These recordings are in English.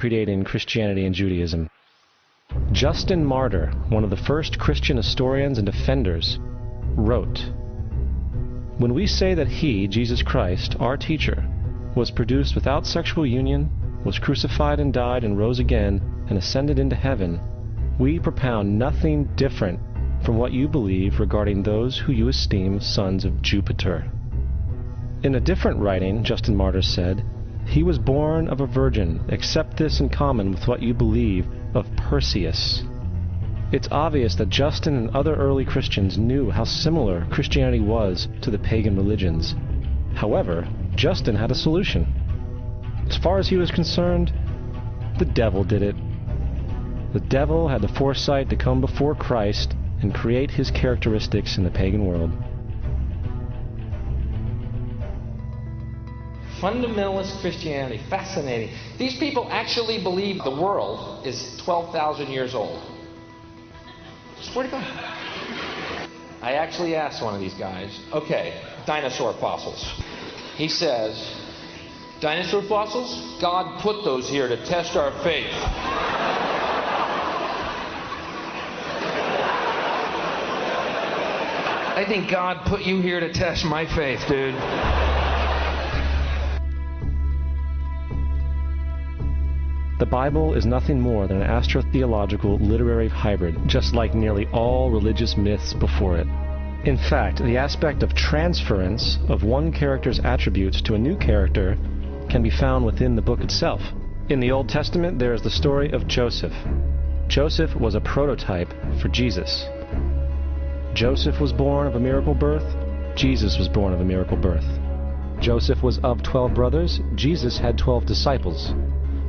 predating Christianity and Judaism. Justin Martyr, one of the first Christian historians and defenders, wrote, "When we say that he, Jesus Christ, our teacher, was produced without sexual union, was crucified and died and rose again and ascended into heaven, we propound nothing different from what you believe regarding those who you esteem sons of Jupiter." In a different writing, Justin Martyr said, "He was born of a virgin, accept this in common with what you believe of Perseus." It's obvious that Justin and other early Christians knew how similar Christianity was to the pagan religions. However, Justin had a solution. As far as he was concerned, the devil did it. The devil had the foresight to come before Christ and create his characteristics in the pagan world. Fundamentalist Christianity, fascinating. These people actually believe the world is 12,000 years old. Swear to God. I actually asked one of these guys, okay, dinosaur fossils. He says, dinosaur fossils? God put those here to test our faith. I think God put you here to test my faith, dude. The Bible is nothing more than an astrotheological literary hybrid, just like nearly all religious myths before it. In fact, the aspect of transference of one character's attributes to a new character can be found within the book itself. In the Old Testament, there is the story of Joseph. Joseph was a prototype for Jesus. Joseph was born of a miracle birth. Jesus was born of a miracle birth. Joseph was of 12 brothers. Jesus had 12 disciples.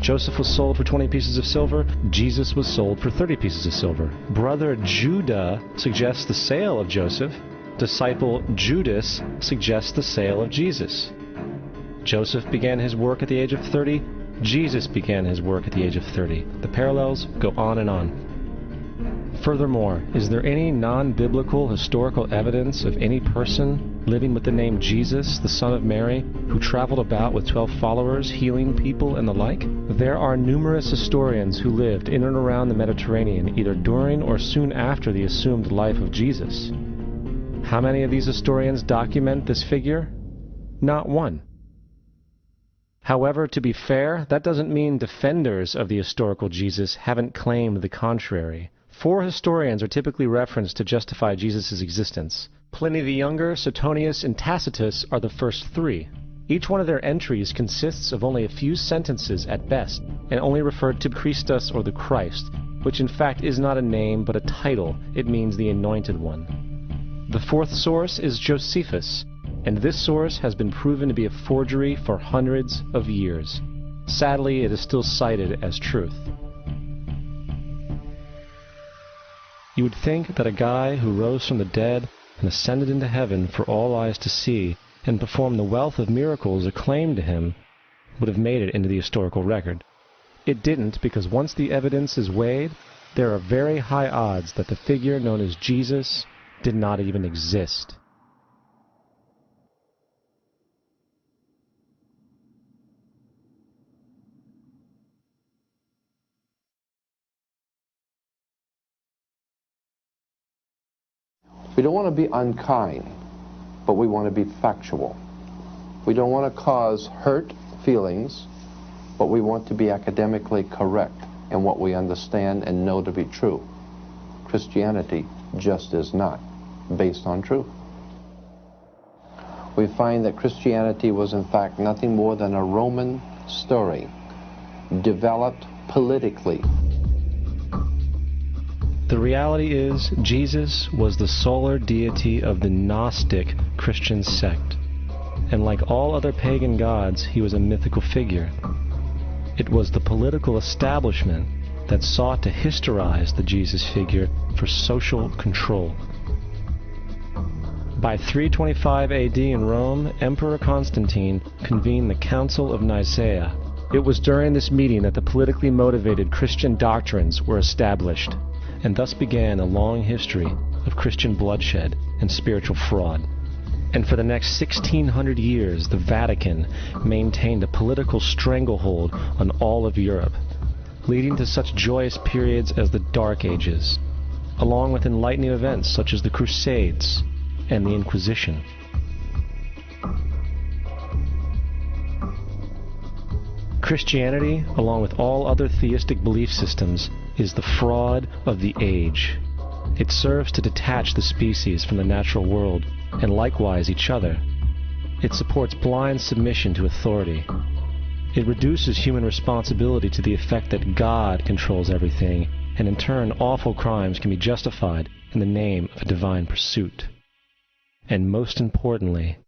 Joseph was sold for 20 pieces of silver. Jesus was sold for 30 pieces of silver. Brother Judah suggests the sale of Joseph. Disciple Judas suggests the sale of Jesus. Joseph began his work at the age of 30. Jesus began his work at the age of 30. The parallels go on and on. Furthermore, is there any non-biblical historical evidence of any person living with the name Jesus, the son of Mary, who traveled about with 12 followers, healing people and the like? There are numerous historians who lived in and around the Mediterranean, either during or soon after the assumed life of Jesus. How many of these historians document this figure? Not one. However, to be fair, that doesn't mean defenders of the historical Jesus haven't claimed the contrary. 4 historians are typically referenced to justify Jesus' existence. Pliny the Younger, Suetonius, and Tacitus are the first 3. Each one of their entries consists of only a few sentences at best, and only referred to Christus or the Christ, which in fact is not a name but a title. It means the Anointed One. The 4th source is Josephus, and this source has been proven to be a forgery for hundreds of years. Sadly, it is still cited as truth. You would think that a guy who rose from the dead and ascended into heaven for all eyes to see and performed the wealth of miracles acclaimed to him would have made it into the historical record. It didn't, because once the evidence is weighed, there are very high odds that the figure known as Jesus did not even exist. We don't want to be unkind, but we want to be factual. We don't want to cause hurt feelings, but we want to be academically correct in what we understand and know to be true. Christianity just is not based on truth. We find that Christianity was in fact nothing more than a Roman story, developed politically. The reality is, Jesus was the solar deity of the Gnostic Christian sect, and like all other pagan gods, he was a mythical figure. It was the political establishment that sought to historize the Jesus figure for social control. By 325 AD in Rome, Emperor Constantine convened the Council of Nicaea. It was during this meeting that the politically motivated Christian doctrines were established, and thus began a long history of Christian bloodshed and spiritual fraud. And for the next 1600 years, the Vatican maintained a political stranglehold on all of Europe, leading to such joyous periods as the Dark Ages, along with enlightening events such as the Crusades and the Inquisition. Christianity, along with all other theistic belief systems, is the fraud of the age. It serves to detach the species from the natural world, and likewise each other. It supports blind submission to authority. It reduces human responsibility to the effect that God controls everything, and in turn awful crimes can be justified in the name of a divine pursuit. And most importantly,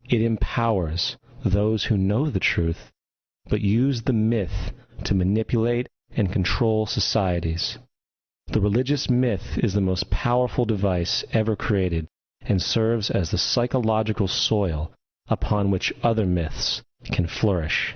it empowers those who know the truth, but use the myth to manipulate and control societies. The religious myth is the most powerful device ever created and serves as the psychological soil upon which other myths can flourish.